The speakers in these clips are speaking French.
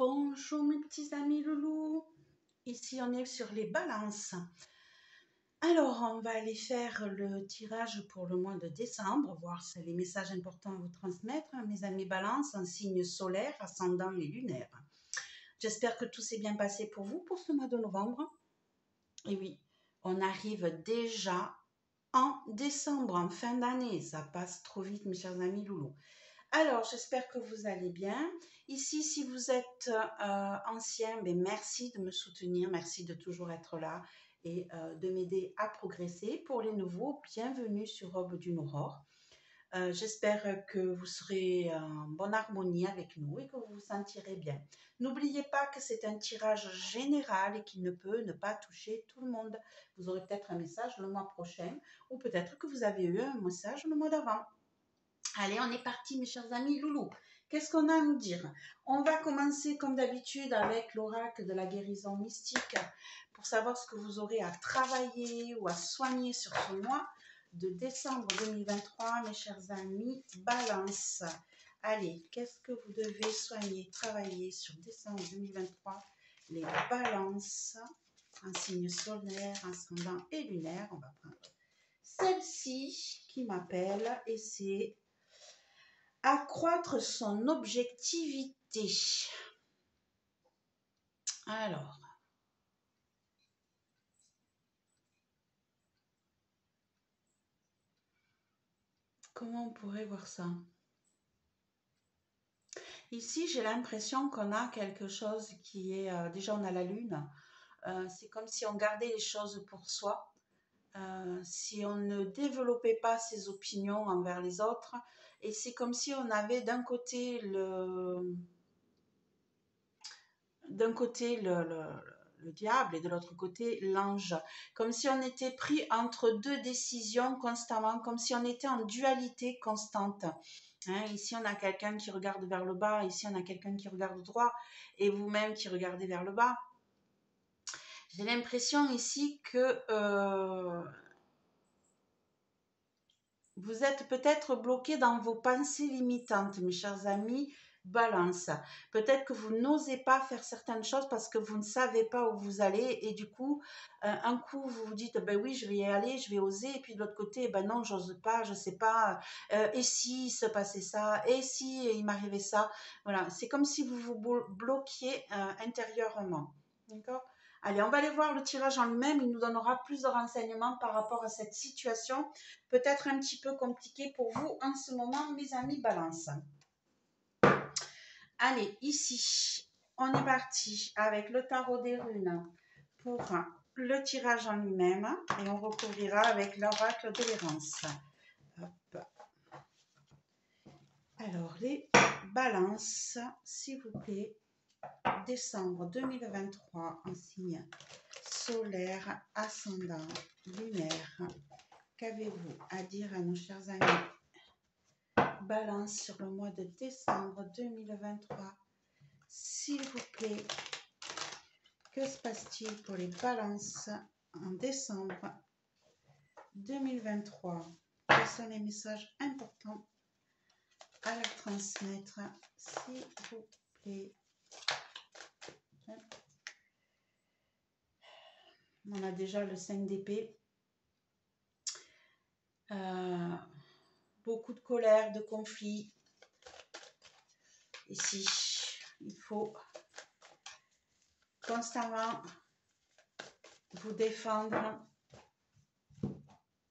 Bonjour mes petits amis loulous, ici on est sur les balances. Alors on va aller faire le tirage pour le mois de décembre, voir si les messages importants à vous transmettre. Mes amis balances, en signe solaire, ascendant et lunaire. J'espère que tout s'est bien passé pour vous pour ce mois de novembre. Et oui, on arrive déjà en décembre, en fin d'année. Ça passe trop vite mes chers amis loulous. Alors, j'espère que vous allez bien. Ici, si vous êtes ancien, merci de me soutenir, merci de toujours être là et de m'aider à progresser. Pour les nouveaux, bienvenue sur Aube d'une Aurore. J'espère que vous serez en bonne harmonie avec nous et que vous vous sentirez bien. N'oubliez pas que c'est un tirage général et qu'il ne peut ne pas toucher tout le monde. Vous aurez peut-être un message le mois prochain ou peut-être que vous avez eu un message le mois d'avant. Allez, on est parti mes chers amis loulous. Qu'est-ce qu'on a à nous dire? On va commencer comme d'habitude avec l'oracle de la guérison mystique pour savoir ce que vous aurez à travailler ou à soigner sur ce mois de décembre 2023, mes chers amis Balance. Allez, qu'est-ce que vous devez soigner, travailler sur décembre 2023? Les balances en signe solaire, ascendant et lunaire. On va prendre celle-ci qui m'appelle et c'est accroître son objectivité. Alors, comment on pourrait voir ça? Ici, j'ai l'impression qu'on a quelque chose qui est... déjà, on a la lune. C'est comme si on gardait les choses pour soi. Si on ne développait pas ses opinions envers les autres. Et c'est comme si on avait d'un côté le diable et de l'autre côté l'ange, comme si on était pris entre deux décisions constamment, comme si on était en dualité constante. Hein, ici on a quelqu'un qui regarde vers le bas, ici on a quelqu'un qui regarde droit et vous-même qui regardez vers le bas. J'ai l'impression ici que vous êtes peut-être bloqué dans vos pensées limitantes, mes chers amis Balance. Peut-être que vous n'osez pas faire certaines choses parce que vous ne savez pas où vous allez et du coup, un coup vous vous dites ben oui je vais y aller, je vais oser et puis de l'autre côté ben non j'ose pas, je sais pas et si il se passait ça, et si il m'arrivait ça. Voilà, c'est comme si vous vous bloquiez intérieurement. D'accord? Allez, on va aller voir le tirage en lui-même, il nous donnera plus de renseignements par rapport à cette situation, peut-être un petit peu compliquée pour vous en ce moment, mes amis Balance. Allez, ici, on est parti avec le tarot des runes pour le tirage en lui-même et on recouvrira avec l'oracle de l'errance. Alors, les balances, s'il vous plaît, décembre 2023 en signe solaire, ascendant, lunaire. Qu'avez-vous à dire à nos chers amis Balance sur le mois de décembre 2023? S'il vous plaît, que se passe-t-il pour les balances en décembre 2023? Quels sont les messages importants à leur transmettre, s'il vous plaît? On a déjà le 5 d'épée. Beaucoup de colère, de conflit. Ici, il faut constamment vous défendre,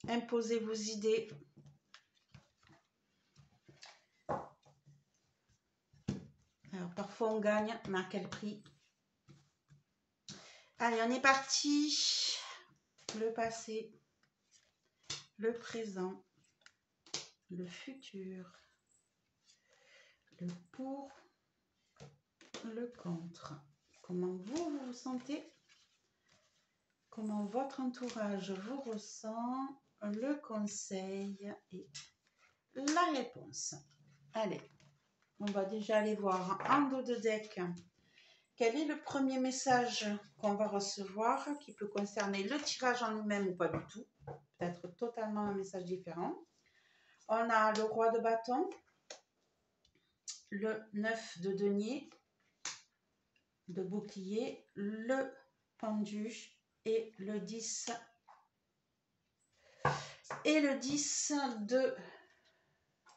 imposer vos idées. Alors, parfois on gagne, mais à quel prix? Allez, on est parti. Le passé, le présent, le futur, le pour, le contre. Comment vous vous sentez? Comment votre entourage vous ressent? Le conseil et la réponse. Allez, on va déjà aller voir en dos de deck quel est le premier message qu'on va recevoir qui peut concerner le tirage en lui-même ou pas du tout. Peut-être totalement un message différent. On a le roi de bâton, le 9 de denier, de bouclier, le pendu et le 10 de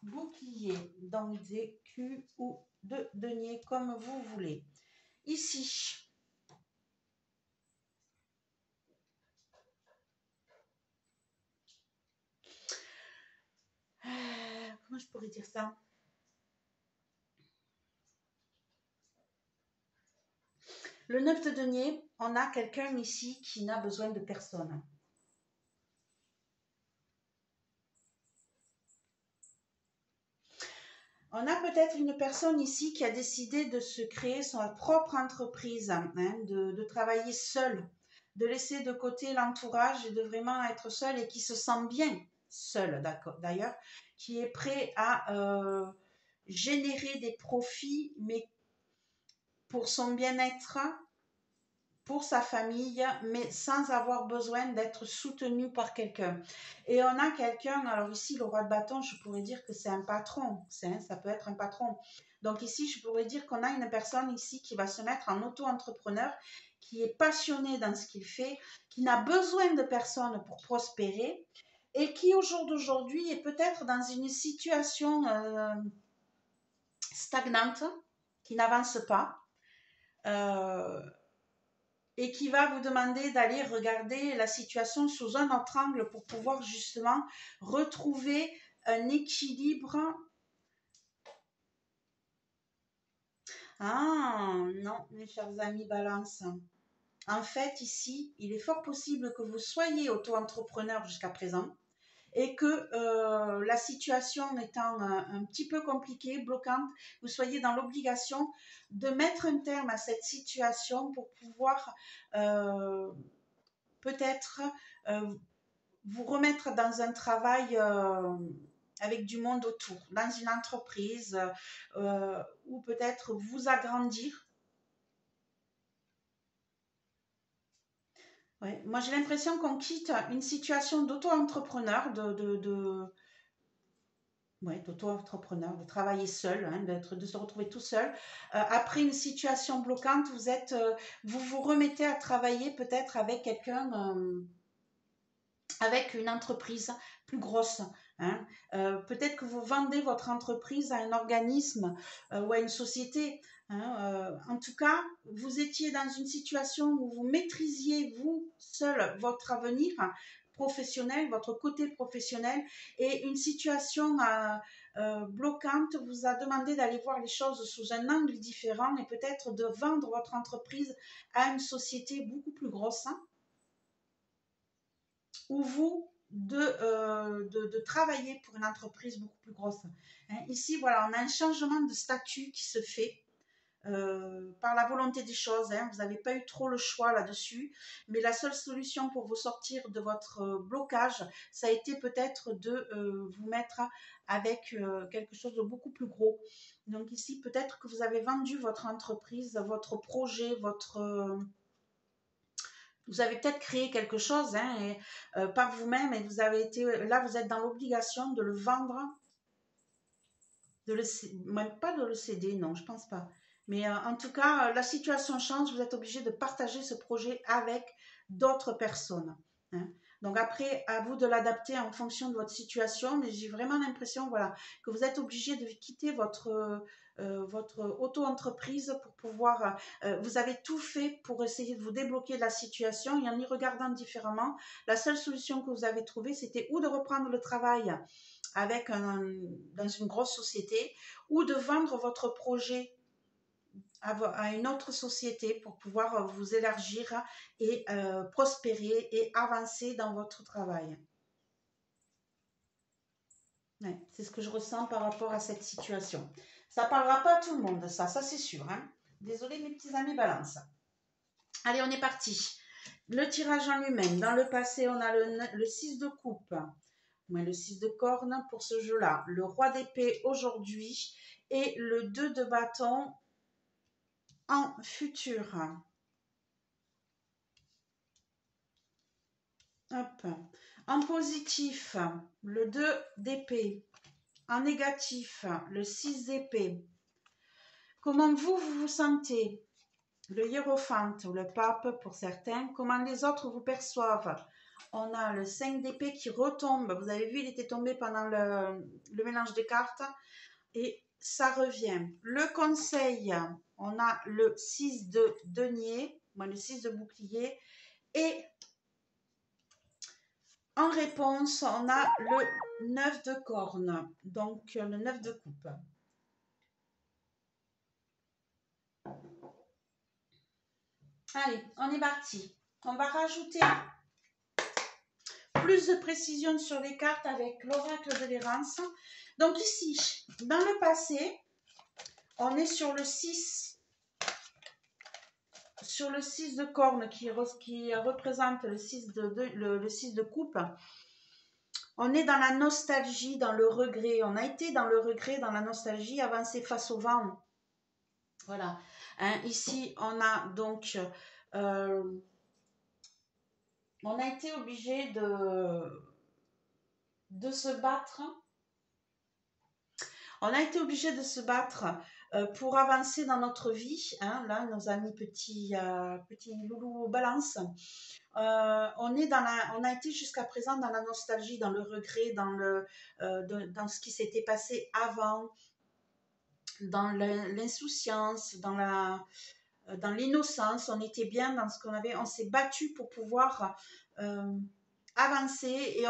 bouclier, donc des culs ou de denier comme vous voulez. Ici, comment je pourrais dire ça? Le 9 de denier, on a quelqu'un ici qui n'a besoin de personne. On a peut-être une personne ici qui a décidé de se créer sa propre entreprise, hein, de travailler seule, de laisser de côté l'entourage et de vraiment être seule et qui se sent bien seule, d'ailleurs, qui est prêt à générer des profits, mais pour son bien-être, pour sa famille, mais sans avoir besoin d'être soutenu par quelqu'un. Et on a quelqu'un, alors ici, le roi de bâton, je pourrais dire que c'est un patron, ça peut être un patron. Donc ici, je pourrais dire qu'on a une personne ici qui va se mettre en auto-entrepreneur, qui est passionné dans ce qu'il fait, qui n'a besoin de personne pour prospérer, et qui au jour d'aujourd'hui est peut-être dans une situation stagnante, qui n'avance pas. Et qui va vous demander d'aller regarder la situation sous un autre angle pour pouvoir justement retrouver un équilibre. Ah non, mes chers amis Balance. En fait, ici, il est fort possible que vous soyez auto-entrepreneur jusqu'à présent et que la situation étant un petit peu compliquée, bloquante, vous soyez dans l'obligation de mettre un terme à cette situation pour pouvoir peut-être vous remettre dans un travail avec du monde autour, dans une entreprise ou peut-être vous agrandir. Ouais. Moi, j'ai l'impression qu'on quitte une situation d'auto-entrepreneur, d'auto-entrepreneur, de travailler seul, hein, de se retrouver tout seul. Après une situation bloquante, vous vous remettez à travailler peut-être avec quelqu'un, avec une entreprise plus grosse. Hein. Peut-être que vous vendez votre entreprise à un organisme ou à une société. Hein. En tout cas, vous étiez dans une situation où vous maîtrisiez vous seul votre avenir professionnel, votre côté professionnel, et une situation bloquante vous a demandé d'aller voir les choses sous un angle différent et peut-être de vendre votre entreprise à une société beaucoup plus grosse. Hein, ou vous de travailler pour une entreprise beaucoup plus grosse. Hein, ici, voilà, on a un changement de statut qui se fait par la volonté des choses. Hein, vous n'avez pas eu trop le choix là-dessus, mais la seule solution pour vous sortir de votre blocage, ça a été peut-être de vous mettre avec quelque chose de beaucoup plus gros. Donc ici, peut-être que vous avez vendu votre entreprise, votre projet, vous avez peut-être créé quelque chose hein, par vous-même et vous avez été là, vous êtes dans l'obligation de le vendre, même pas de le céder, non, je pense pas. Mais en tout cas, la situation change, vous êtes obligé de partager ce projet avec d'autres personnes. Hein. Donc après, à vous de l'adapter en fonction de votre situation, mais j'ai vraiment l'impression voilà, que vous êtes obligé de quitter votre auto-entreprise pour pouvoir... vous avez tout fait pour essayer de vous débloquer de la situation et en y regardant différemment, la seule solution que vous avez trouvée, c'était ou de reprendre le travail dans une grosse société ou de vendre votre projet à une autre société pour pouvoir vous élargir et prospérer et avancer dans votre travail. Ouais, c'est ce que je ressens par rapport à cette situation. Ça ne parlera pas à tout le monde, ça c'est sûr. Hein. Désolée mes petits amis Balance. Allez, on est parti. Le tirage en lui-même. Dans le passé, on a le 6 de coupe. Le 6 de corne pour ce jeu-là. Le roi d'épée aujourd'hui. Et le 2 de bâton en futur. Hop. En positif, le 2 d'épée. En négatif, le 6 d'épée. Comment vous vous sentez? le hiérophante ou le pape pour certains. Comment les autres vous perçoivent? On a le 5 d'épée qui retombe. Vous avez vu, il était tombé pendant le mélange des cartes. Et ça revient. Le conseil, on a le 6 de denier, le 6 de bouclier. Et en réponse, on a le 9 de corne, donc le 9 de coupe. Allez, on est parti. On va rajouter plus de précision sur les cartes avec l'oracle de l'errance. Donc ici, dans le passé, on est sur le 6 de corne qui représente le 6 le 6 de coupe. On est dans la nostalgie, dans le regret. On a été dans le regret, dans la nostalgie, avancer face au vent. Voilà. Hein, ici, on a donc... on a été obligé de se battre. On a été obligé de se battre pour avancer dans notre vie. Hein, là, nos amis petits loulous balance. On a été jusqu'à présent dans la nostalgie, dans le regret, dans ce qui s'était passé avant, dans l'insouciance, dans l'innocence. On était bien dans ce qu'on avait. On s'est battu pour pouvoir avancer et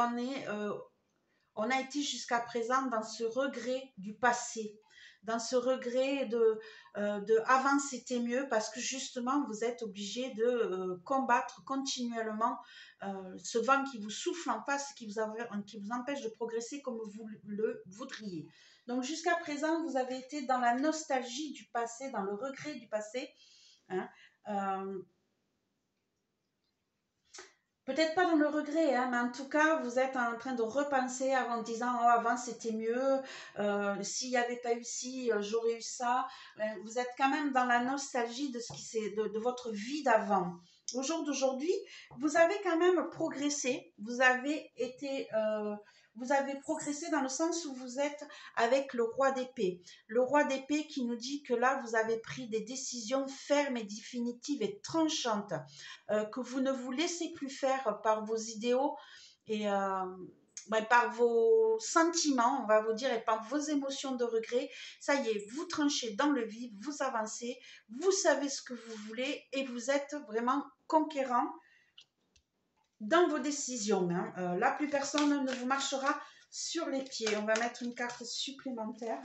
on a été jusqu'à présent dans ce regret du passé, dans ce regret de avant c'était mieux, parce que justement vous êtes obligé de combattre continuellement ce vent qui vous souffle en face, qui vous empêche de progresser comme vous le voudriez. Donc jusqu'à présent vous avez été dans la nostalgie du passé, dans le regret du passé. Hein, peut-être pas dans le regret, hein, mais en tout cas, vous êtes en train de repenser en disant oh, avant c'était mieux, s'il n'y avait pas eu ci, j'aurais eu ça. Vous êtes quand même dans la nostalgie de ce de votre vie d'avant. Au jour d'aujourd'hui, vous avez quand même progressé. Vous avez progressé dans le sens où vous êtes avec le roi d'épée. Le roi d'épée qui nous dit que là, vous avez pris des décisions fermes et définitives et tranchantes, que vous ne vous laissez plus faire par vos idéaux et par vos sentiments, on va vous dire, et par vos émotions de regret. Ça y est, vous tranchez dans le vide, vous avancez, vous savez ce que vous voulez et vous êtes vraiment conquérant dans vos décisions. Hein. Là, plus personne ne vous marchera sur les pieds. On va mettre une carte supplémentaire.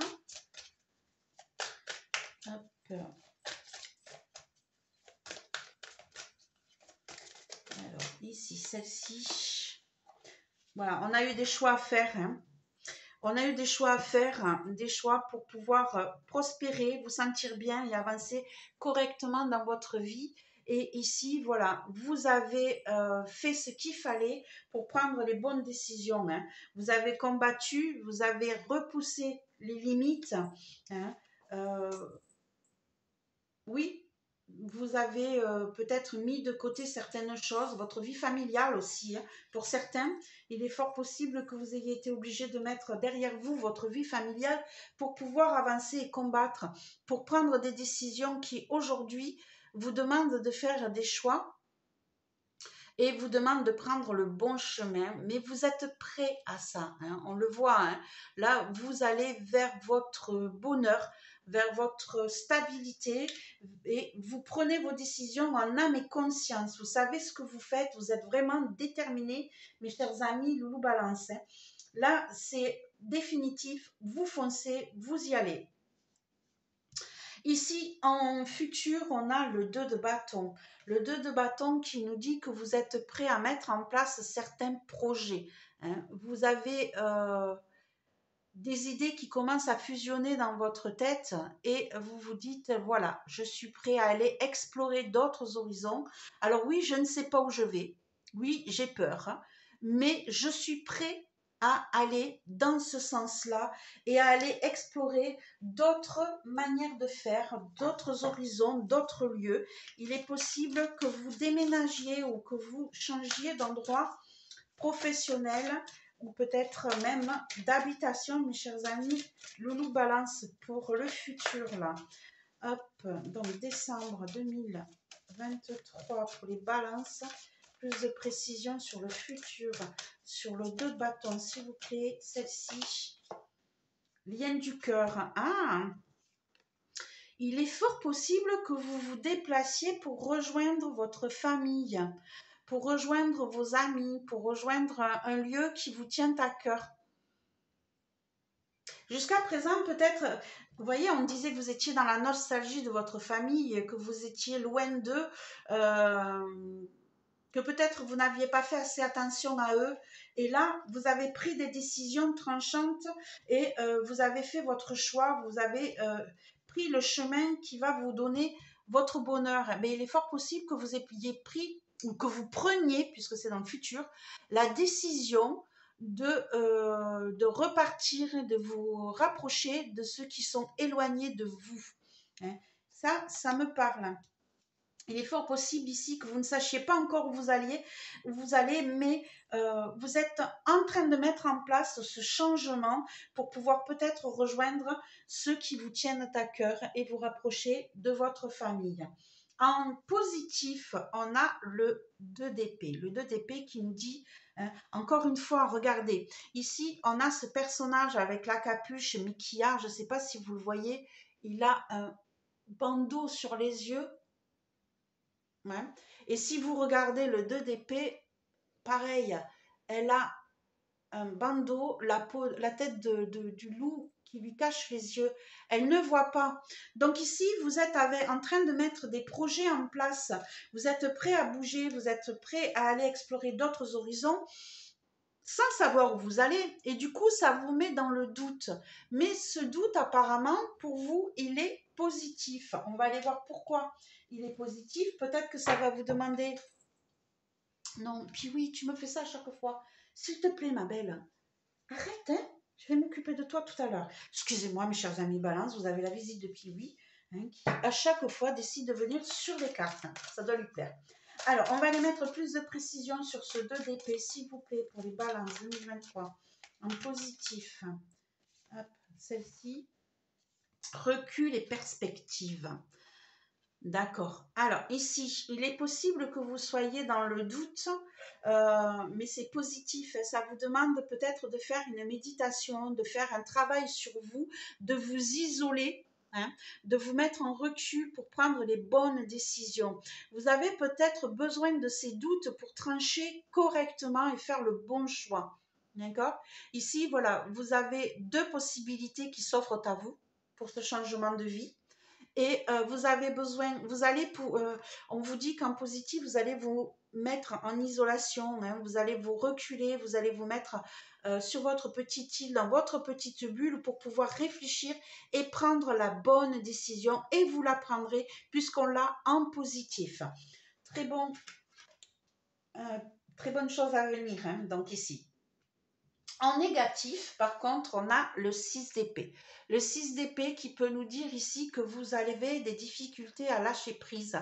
Hop. Alors, ici, celle-ci. Voilà, on a eu des choix à faire. Hein. On a eu des choix à faire, hein, des choix pour pouvoir prospérer, vous sentir bien et avancer correctement dans votre vie. Et ici, voilà, vous avez fait ce qu'il fallait pour prendre les bonnes décisions. Hein. Vous avez combattu, vous avez repoussé les limites. Hein. Oui, vous avez peut-être mis de côté certaines choses, votre vie familiale aussi. Hein. Pour certains, il est fort possible que vous ayez été obligé de mettre derrière vous votre vie familiale pour pouvoir avancer et combattre, pour prendre des décisions qui aujourd'hui vous demandent de faire des choix et vous demandent de prendre le bon chemin, mais vous êtes prêt à ça, hein, on le voit. Hein. Là, vous allez vers votre bonheur, vers votre stabilité et vous prenez vos décisions en âme et conscience. Vous savez ce que vous faites, vous êtes vraiment déterminés, mes chers amis Loulou Balance. Hein. Là, c'est définitif, vous foncez, vous y allez. Ici, en futur, on a le 2 de bâton. Le 2 de bâton qui nous dit que vous êtes prêt à mettre en place certains projets. Hein. Vous avez des idées qui commencent à fusionner dans votre tête et vous vous dites, voilà, je suis prêt à aller explorer d'autres horizons. Alors oui, je ne sais pas où je vais. Oui, j'ai peur. Hein, mais je suis prêt à aller dans ce sens-là et à aller explorer d'autres manières de faire, d'autres horizons, d'autres lieux. Il est possible que vous déménagiez ou que vous changiez d'endroit professionnel ou peut-être même d'habitation, mes chers amis Loulou Balance, pour le futur là. Hop, donc décembre 2023 pour les balances. Plus de précision sur le futur, sur le 2 de bâton, s'il vous plaît. Celle-ci, lien du cœur. Ah, il est fort possible que vous vous déplaciez pour rejoindre votre famille, pour rejoindre vos amis, pour rejoindre un lieu qui vous tient à cœur. Jusqu'à présent, peut-être, vous voyez, on disait que vous étiez dans la nostalgie de votre famille, que vous étiez loin d'eux, que peut-être vous n'aviez pas fait assez attention à eux. Et là, vous avez pris des décisions tranchantes et vous avez fait votre choix, vous avez pris le chemin qui va vous donner votre bonheur. Mais il est fort possible que vous ayez pris, ou que vous preniez, puisque c'est dans le futur, la décision de repartir et de vous rapprocher de ceux qui sont éloignés de vous. Hein. Ça me parle. Il est fort possible ici que vous ne sachiez pas encore où vous allez, mais vous êtes en train de mettre en place ce changement pour pouvoir peut-être rejoindre ceux qui vous tiennent à cœur et vous rapprocher de votre famille. En positif, on a le 2 d'épée. Le 2 d'épée qui nous dit, encore une fois, regardez, ici, on a ce personnage avec la capuche, mais qui a, je ne sais pas si vous le voyez, il a un bandeau sur les yeux. Ouais. Et si vous regardez le 2 d'épée, pareil, elle a un bandeau, la tête du loup qui lui cache les yeux. Elle ne voit pas. Donc ici, vous êtes en train de mettre des projets en place. Vous êtes prêt à bouger, vous êtes prêt à aller explorer d'autres horizons sans savoir où vous allez. Et du coup, ça vous met dans le doute. Mais ce doute, apparemment, pour vous, il est positif. On va aller voir pourquoi il est positif. Peut-être que ça va vous demander... Non, puis oui, tu me fais ça à chaque fois. S'il te plaît, ma belle. Arrête, hein. Je vais m'occuper de toi tout à l'heure. Excusez-moi, mes chers amis Balance, vous avez la visite de Piwi, hein, qui à chaque fois décide de venir sur les cartes. Ça doit lui plaire. Alors, on va aller mettre plus de précision sur ce 2 d'épée, s'il vous plaît, pour les balances 2023. En positif. Hop, celle-ci. Recul et perspective. D'accord. Alors, ici, il est possible que vous soyez dans le doute, mais c'est positif. Ça vous demande peut-être de faire une méditation, de faire un travail sur vous, de vous isoler. Hein, de vous mettre en recul pour prendre les bonnes décisions. Vous avez peut-être besoin de ces doutes pour trancher correctement et faire le bon choix. D'accord? Ici, voilà, vous avez 2 possibilités qui s'offrent à vous pour ce changement de vie. Et vous avez besoin, on vous dit qu'en positif, vous allez vous mettre en isolation, hein, vous allez vous reculer, vous allez vous mettre sur votre petite île, dans votre petite bulle pour pouvoir réfléchir et prendre la bonne décision. Et vous la prendrez puisqu'on l'a en positif. Très bon, très bonne chose à venir, hein, donc ici. En négatif, par contre, on a le 6 d'épée. Le 6 d'épée qui peut nous dire ici que vous avez des difficultés à lâcher prise,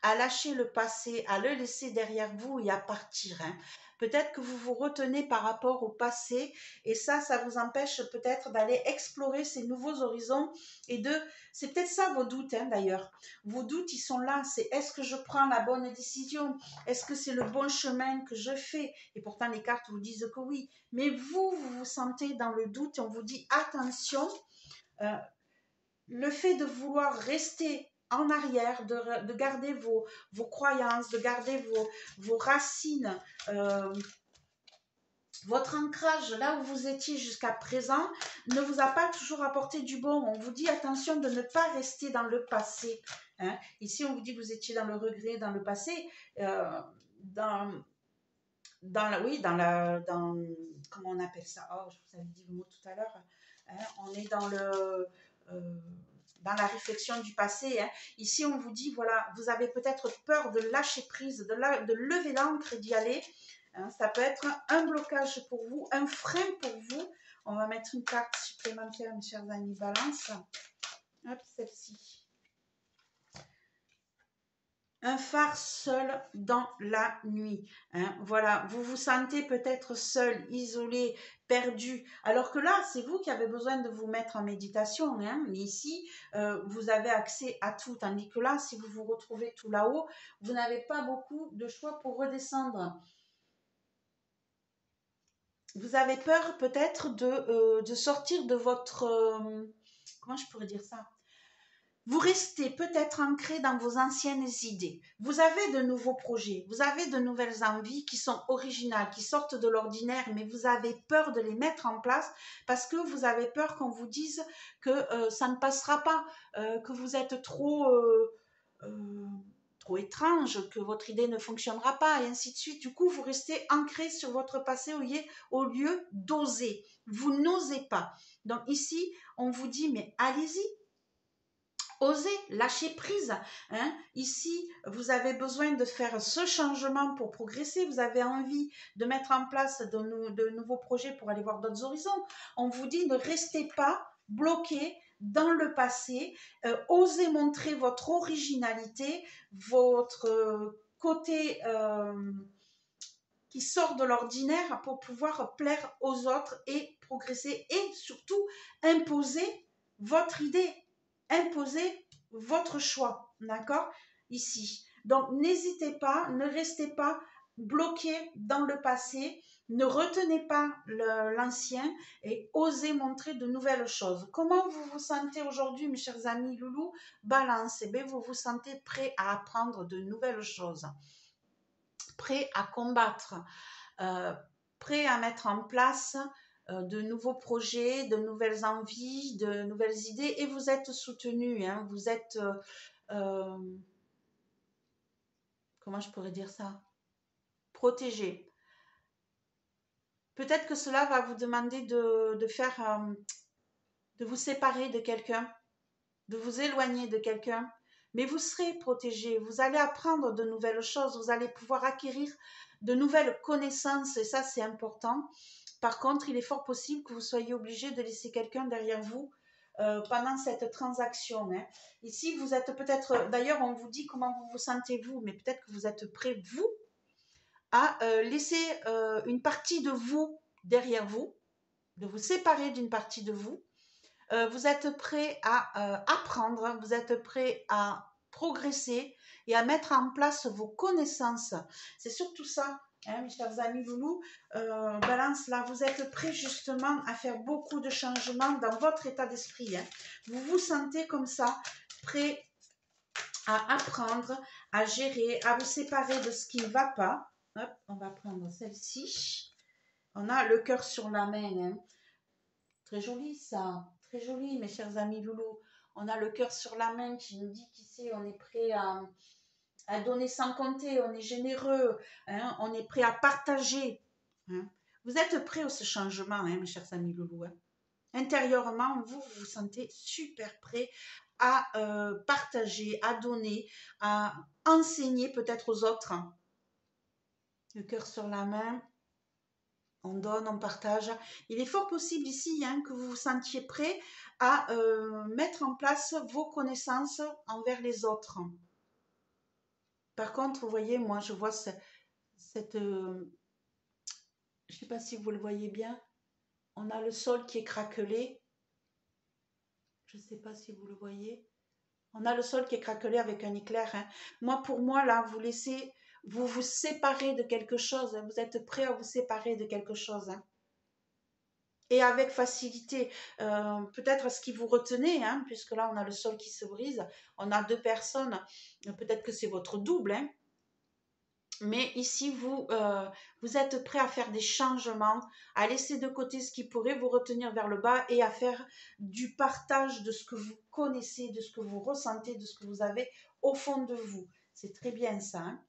à lâcher le passé, à le laisser derrière vous et à partir. Hein. Peut-être que vous vous retenez par rapport au passé et ça vous empêche peut-être d'aller explorer ces nouveaux horizons et c'est peut-être ça vos doutes, hein, d'ailleurs. Vos doutes, ils sont là, c'est est-ce que je prends la bonne décision? Est-ce que c'est le bon chemin que je fais? Et pourtant, les cartes vous disent que oui. Mais vous vous sentez dans le doute et on vous dit attention, le fait de vouloir rester en arrière, de garder vos croyances, de garder vos racines, votre ancrage là où vous étiez jusqu'à présent ne vous a pas toujours apporté du bon. On vous dit attention de ne pas rester dans le passé. Hein. Ici, on vous dit que vous étiez dans le regret, dans le passé, comment on appelle ça? Oh, je vous avais dit le mot tout à l'heure. Hein, on est dans la réflexion du passé. Hein. Ici, on vous dit, voilà, vous avez peut-être peur de lâcher prise, de lever l'ancre et d'y aller. Hein, ça peut être un blocage pour vous, un frein pour vous. On va mettre une carte supplémentaire, mes chers amis Balance. Hop, celle-ci. un phare seul dans la nuit. Hein. Voilà, vous vous sentez peut-être seul, isolé, perdu, alors que là, c'est vous qui avez besoin de vous mettre en méditation. Hein. Mais ici, vous avez accès à tout, tandis que là, si vous vous retrouvez tout là-haut, vous n'avez pas beaucoup de choix pour redescendre. Vous avez peur peut-être de sortir de votre... comment je pourrais dire ça? Vous restez peut-être ancré dans vos anciennes idées. Vous avez de nouveaux projets, vous avez de nouvelles envies qui sont originales, qui sortent de l'ordinaire, mais vous avez peur de les mettre en place parce que vous avez peur qu'on vous dise que ça ne passera pas, que vous êtes euh, trop étrange, que votre idée ne fonctionnera pas, et ainsi de suite. Du coup, vous restez ancré sur votre passé au lieu d'oser. Vous n'osez pas. Donc ici, on vous dit, mais allez-y, osez, lâchez prise. Hein. Ici, vous avez besoin de faire ce changement pour progresser. Vous avez envie de mettre en place de nouveaux projets pour aller voir d'autres horizons. On vous dit ne restez pas bloqué dans le passé. Osez montrer votre originalité, votre côté qui sort de l'ordinaire pour pouvoir plaire aux autres et progresser et surtout imposer votre idée, imposer votre choix, d'accord? Ici. Donc, n'hésitez pas, ne restez pas bloqué dans le passé, ne retenez pas l'ancien et osez montrer de nouvelles choses. Comment vous vous sentez aujourd'hui, mes chers amis loulous? Balance, eh bien, vous vous sentez prêt à apprendre de nouvelles choses, prêt à combattre, euh, prêt à mettre en place de nouveaux projets, de nouvelles envies, de nouvelles idées, et vous êtes soutenu, hein, vous êtes, euh, comment je pourrais dire ça, protégé. Peut-être que cela va vous demander de faire, de vous séparer de quelqu'un, de vous éloigner de quelqu'un, mais vous serez protégé, vous allez apprendre de nouvelles choses, vous allez pouvoir acquérir de nouvelles connaissances, et ça c'est important. Par contre, il est fort possible que vous soyez obligé de laisser quelqu'un derrière vous pendant cette transaction. Hein. Ici, vous êtes peut-être, d'ailleurs, on vous dit comment vous vous sentez vous, mais peut-être que vous êtes prêt, vous, à laisser une partie de vous derrière vous, de vous séparer d'une partie de vous. Vous êtes prêt à apprendre, vous êtes prêt à progresser et à mettre en place vos connaissances. C'est surtout ça, hein, mes chers amis loulous. Balance, là, vous êtes prêt justement à faire beaucoup de changements dans votre état d'esprit. Hein. Vous vous sentez comme ça, prêt à apprendre, à gérer, à vous séparer de ce qui ne va pas. Hop, on va prendre celle-ci. On a le cœur sur la main. Hein. Très joli ça, très joli mes chers amis loulous. On a le cœur sur la main qui nous dit qu'ici on est prêt à donner sans compter, on est généreux, hein, on est prêt à partager. Hein. Vous êtes prêts à ce changement, hein, mes chers amis loulous. Hein. Intérieurement, vous vous sentez super prêt à partager, à donner, à enseigner peut-être aux autres. Le cœur sur la main, on donne, on partage. Il est fort possible ici hein, que vous vous sentiez prêt à mettre en place vos connaissances envers les autres. Par contre, vous voyez, moi, je vois cette je ne sais pas si vous le voyez bien, on a le sol qui est craquelé. Je ne sais pas si vous le voyez. On a le sol qui est craquelé avec un éclair. Hein. Moi, pour moi, là, vous vous séparez de quelque chose. Hein. Vous êtes prêt à vous séparer de quelque chose. Hein. Et avec facilité. Peut-être ce qui vous retenait, hein, puisque là on a le sol qui se brise, on a deux personnes, peut-être que c'est votre double, hein, mais ici vous êtes prêt à faire des changements, à laisser de côté ce qui pourrait vous retenir vers le bas et à faire du partage de ce que vous connaissez, de ce que vous ressentez, de ce que vous avez au fond de vous. C'est très bien ça. Hein.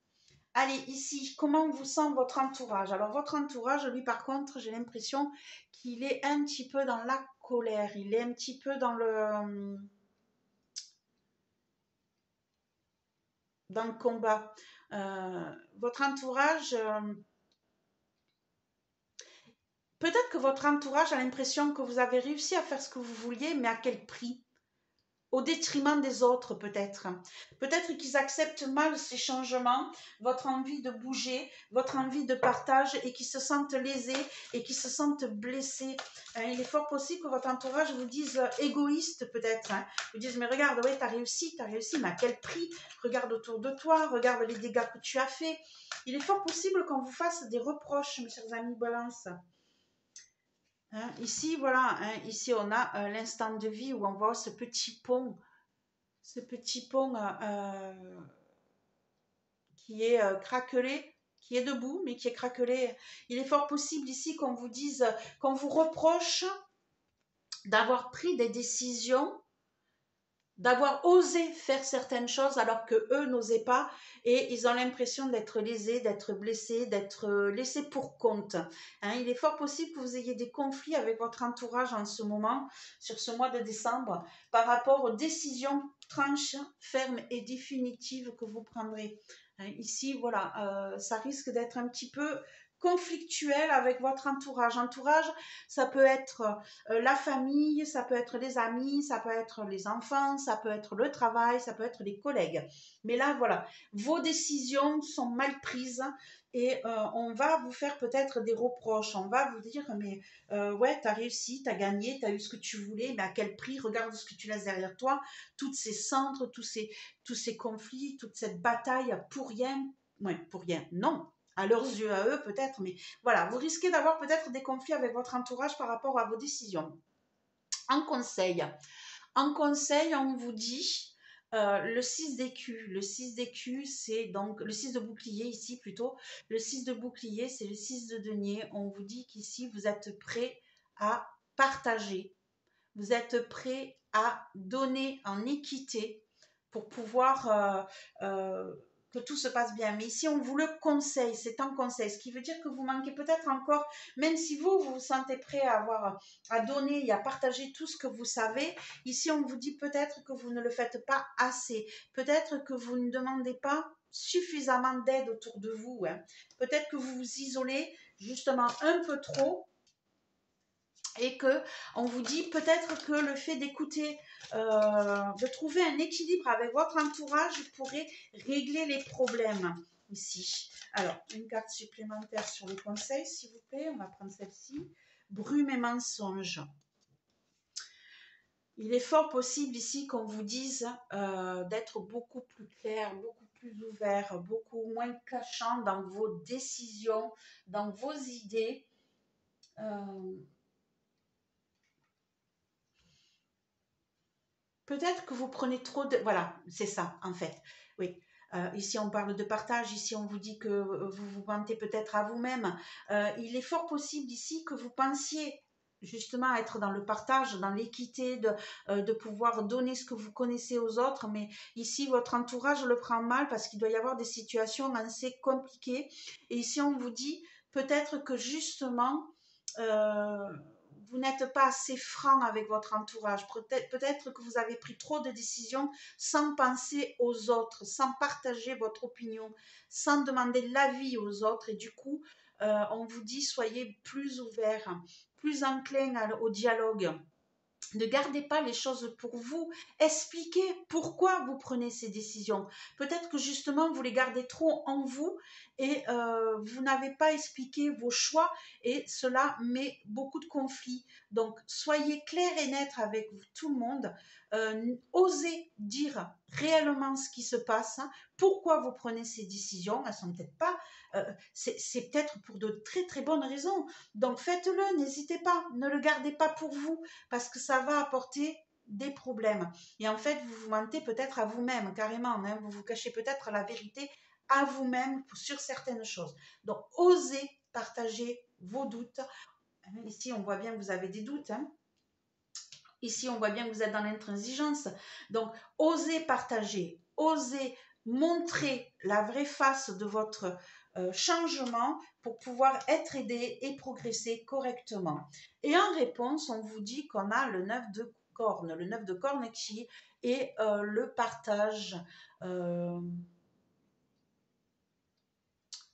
Allez, ici, comment vous sent votre entourage? Alors, votre entourage, lui, par contre, j'ai l'impression qu'il est un petit peu dans la colère. Il est un petit peu dans le combat. Votre entourage, peut-être que votre entourage a l'impression que vous avez réussi à faire ce que vous vouliez, mais à quel prix? au détriment des autres peut-être. Peut-être qu'ils acceptent mal ces changements, votre envie de bouger, votre envie de partage et qu'ils se sentent lésés et qu'ils se sentent blessés. Il est fort possible que votre entourage vous dise égoïste peut-être. Vous dise mais regarde, ouais, t'as réussi, mais à quel prix? Regarde autour de toi, regarde les dégâts que tu as faits. Il est fort possible qu'on vous fasse des reproches, mes chers amis Balance. Ici, voilà, ici on a l'instant de vie où on voit ce petit pont qui est craquelé, qui est debout, mais qui est craquelé. Il est fort possible ici qu'on vous dise, qu'on vous reproche d'avoir pris des décisions, d'avoir osé faire certaines choses alors que eux n'osaient pas et ils ont l'impression d'être lésés, d'être blessés, d'être laissés pour compte. Il est fort possible que vous ayez des conflits avec votre entourage en ce moment, sur ce mois de décembre, par rapport aux décisions tranches, fermes et définitives que vous prendrez. Ici, voilà, ça risque d'être un petit peu conflictuel avec votre entourage. Entourage, ça peut être la famille, ça peut être les amis, ça peut être les enfants, ça peut être le travail, ça peut être les collègues. Mais là, voilà, vos décisions sont mal prises et on va vous faire peut-être des reproches. On va vous dire, mais ouais, t'as réussi, t'as gagné, t'as eu ce que tu voulais, mais à quel prix? Regarde ce que tu laisses derrière toi, toutes ces cendres, tous ces conflits, toute cette bataille pour rien. Ouais, pour rien, non, à leurs yeux, à eux peut-être, mais voilà, vous risquez d'avoir peut-être des conflits avec votre entourage par rapport à vos décisions. En conseil, on vous dit le 6 d'écu. Le 6 d'écu, c'est donc le 6 de bouclier ici plutôt. Le 6 de bouclier, c'est le 6 de denier. On vous dit qu'ici, vous êtes prêt à partager. Vous êtes prêt à donner en équité pour pouvoir que tout se passe bien. Mais ici, on vous le conseille, c'est un conseil, ce qui veut dire que vous manquez peut-être encore, même si vous vous sentez prêt à donner et à partager tout ce que vous savez, ici, on vous dit peut-être que vous ne le faites pas assez, peut-être que vous ne demandez pas suffisamment d'aide autour de vous. Peut-être que vous vous isolez justement un peu trop et que on vous dit peut-être que le fait d'écouter, de trouver un équilibre avec votre entourage pourrait régler les problèmes ici. Alors, une carte supplémentaire sur les conseils, s'il vous plaît. On va prendre celle-ci. Brume et mensonge. Il est fort possible ici qu'on vous dise d'être beaucoup plus clair, beaucoup plus ouvert, beaucoup moins cachant dans vos décisions, dans vos idées. Peut-être que vous prenez trop de... Voilà, c'est ça, en fait. Oui. Ici, on parle de partage. Ici, on vous dit que vous vous mentez peut-être à vous-même. Il est fort possible ici que vous pensiez justement être dans le partage, dans l'équité, de pouvoir donner ce que vous connaissez aux autres. Mais ici, votre entourage le prend mal parce qu'il doit y avoir des situations assez compliquées. Et ici, on vous dit peut-être que justement... vous n'êtes pas assez franc avec votre entourage. Peut-être que vous avez pris trop de décisions sans penser aux autres, sans partager votre opinion, sans demander l'avis aux autres. Et du coup, on vous dit soyez plus ouverts, plus enclins au dialogue. Ne gardez pas les choses pour vous. Expliquez pourquoi vous prenez ces décisions. Peut-être que justement, vous les gardez trop en vous et vous n'avez pas expliqué vos choix et cela met beaucoup de conflits. Donc, soyez clair et net avec tout le monde. Osez dire réellement ce qui se passe, pourquoi vous prenez ces décisions. Elles sont peut-être pas... c'est peut-être pour de très très bonnes raisons. Donc, faites-le, n'hésitez pas. Ne le gardez pas pour vous parce que ça va apporter des problèmes. Et en fait, vous vous mentez peut-être à vous-même, carrément. Vous vous cachez peut-être la vérité à vous-même sur certaines choses. Donc, osez partager vos doutes. Ici, on voit bien que vous avez des doutes. Ici, on voit bien que vous êtes dans l'intransigeance. Donc, osez partager, osez montrer la vraie face de votre changement pour pouvoir être aidé et progresser correctement. Et en réponse, on vous dit qu'on a le 9 de cornes. Le 9 de cornes qui est le partage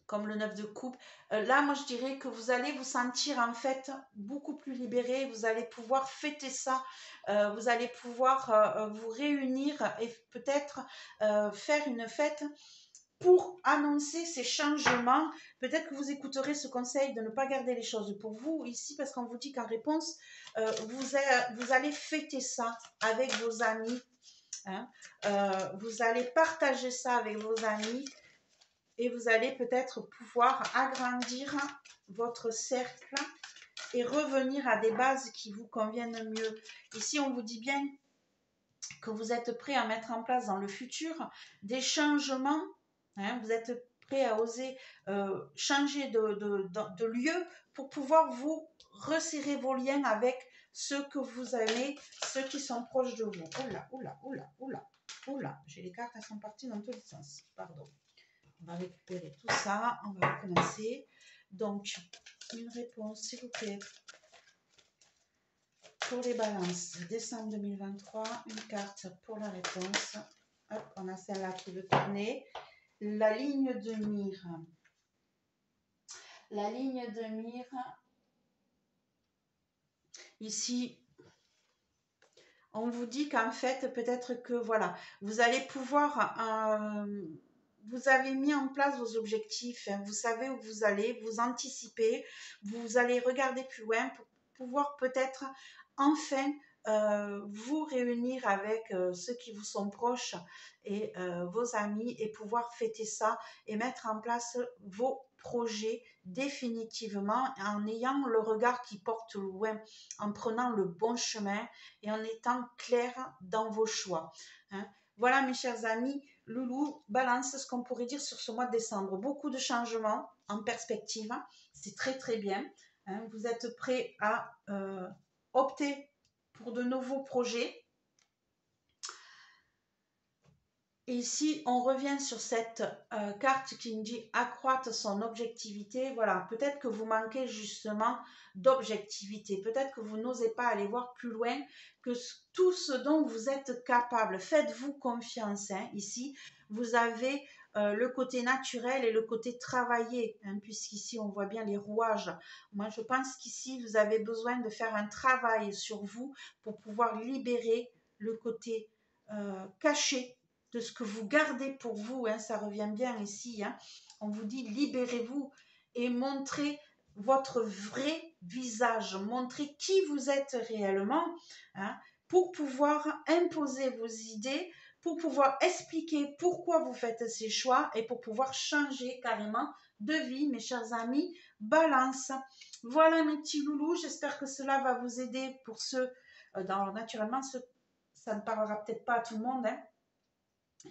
comme le 9 de coupe. Là, moi, je dirais que vous allez vous sentir en fait beaucoup plus libéré. Vous allez pouvoir fêter ça. Vous allez pouvoir vous réunir et peut-être faire une fête pour annoncer ces changements. Peut-être que vous écouterez ce conseil de ne pas garder les choses pour vous ici, parce qu'on vous dit qu'en réponse, vous allez fêter ça avec vos amis. Hein. Vous allez partager ça avec vos amis et vous allez peut-être pouvoir agrandir votre cercle et revenir à des bases qui vous conviennent mieux. Ici, on vous dit bien que vous êtes prêt à mettre en place dans le futur des changements. Vous êtes prêt à oser changer de lieu pour pouvoir vous resserrer vos liens avec ceux que vous aimez, ceux qui sont proches de vous. Oula, oula, oula, oula, oula. J'ai les cartes, elles sont parties dans tous les sens. Pardon. On va récupérer tout ça. On va recommencer. Donc, une réponse, s'il vous plaît. Pour les balances, décembre 2023, une carte pour la réponse. Hop, on a celle-là qui veut tourner. La ligne de mire. La ligne de mire. Ici, on vous dit qu'en fait, peut-être que voilà, vous allez pouvoir... vous avez mis en place vos objectifs, hein, vous savez où vous allez, vous anticipez, vous allez regarder plus loin pour pouvoir peut-être enfin vous réunir avec ceux qui vous sont proches et vos amis et pouvoir fêter ça et mettre en place vos projets définitivement en ayant le regard qui porte loin, en prenant le bon chemin et en étant clair dans vos choix. Hein. Voilà mes chers amis, Loulou, balance ce qu'on pourrait dire sur ce mois de décembre. Beaucoup de changements en perspective, c'est très très bien. Hein. Vous êtes prêts à opter pour de nouveaux projets. Et ici, on revient sur cette carte qui nous dit accroître son objectivité. Voilà, peut-être que vous manquez justement d'objectivité. Peut-être que vous n'osez pas aller voir plus loin que tout ce dont vous êtes capable. Faites-vous confiance. Hein. Ici, vous avez le côté naturel et le côté travaillé, hein, puisqu'ici, on voit bien les rouages. Moi, je pense qu'ici, vous avez besoin de faire un travail sur vous pour pouvoir libérer le côté caché de ce que vous gardez pour vous, hein, ça revient bien ici, hein. On vous dit libérez-vous et montrez votre vrai visage, montrez qui vous êtes réellement, hein, pour pouvoir imposer vos idées, pour pouvoir expliquer pourquoi vous faites ces choix et pour pouvoir changer carrément de vie, mes chers amis. Balance. Voilà mes petits loulous, j'espère que cela va vous aider pour ceux, naturellement, ça ne parlera peut-être pas à tout le monde, hein.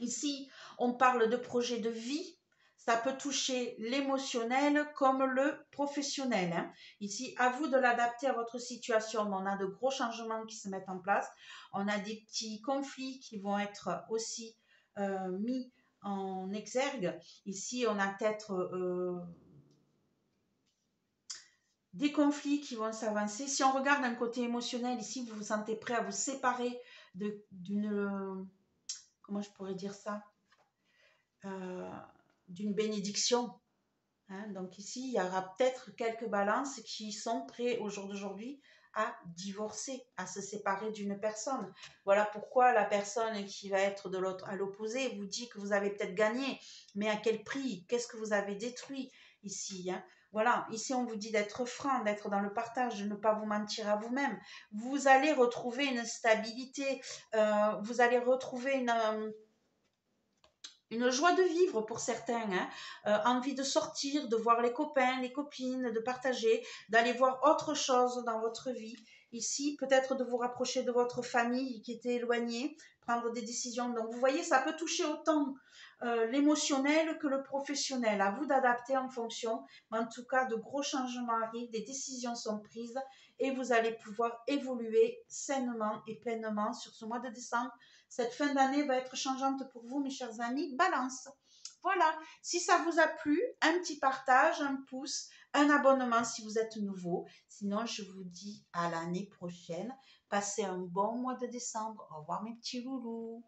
Ici, on parle de projet de vie. Ça peut toucher l'émotionnel comme le professionnel. Hein. Ici, à vous de l'adapter à votre situation. On a de gros changements qui se mettent en place. On a des petits conflits qui vont être aussi mis en exergue. Ici, on a peut-être des conflits qui vont s'avancer. Si on regarde d'un côté émotionnel, ici, vous vous sentez prêt à vous séparer d'une... Comment je pourrais dire ça, d'une bénédiction. Hein. Donc ici, il y aura peut-être quelques balances qui sont prêts au jour d'aujourd'hui à divorcer, à se séparer d'une personne. Voilà pourquoi la personne qui va être de l'autre à l'opposé vous dit que vous avez peut-être gagné, mais à quel prix? Qu'est-ce que vous avez détruit ici, hein? Voilà, ici on vous dit d'être franc, d'être dans le partage, de ne pas vous mentir à vous-même. Vous allez retrouver une stabilité, vous allez retrouver une joie de vivre pour certains, hein. Envie de sortir, de voir les copains, les copines, de partager, d'aller voir autre chose dans votre vie. Ici, peut-être de vous rapprocher de votre famille qui était éloignée, prendre des décisions. Donc, vous voyez, ça peut toucher autant l'émotionnel que le professionnel. À vous d'adapter en fonction. Mais en tout cas, de gros changements arrivent, des décisions sont prises et vous allez pouvoir évoluer sainement et pleinement sur ce mois de décembre. Cette fin d'année va être changeante pour vous, mes chers amis. Balance. Voilà, si ça vous a plu, un petit partage, un pouce, un abonnement si vous êtes nouveau. Sinon, je vous dis à l'année prochaine. Passez un bon mois de décembre. Au revoir mes petits loulous.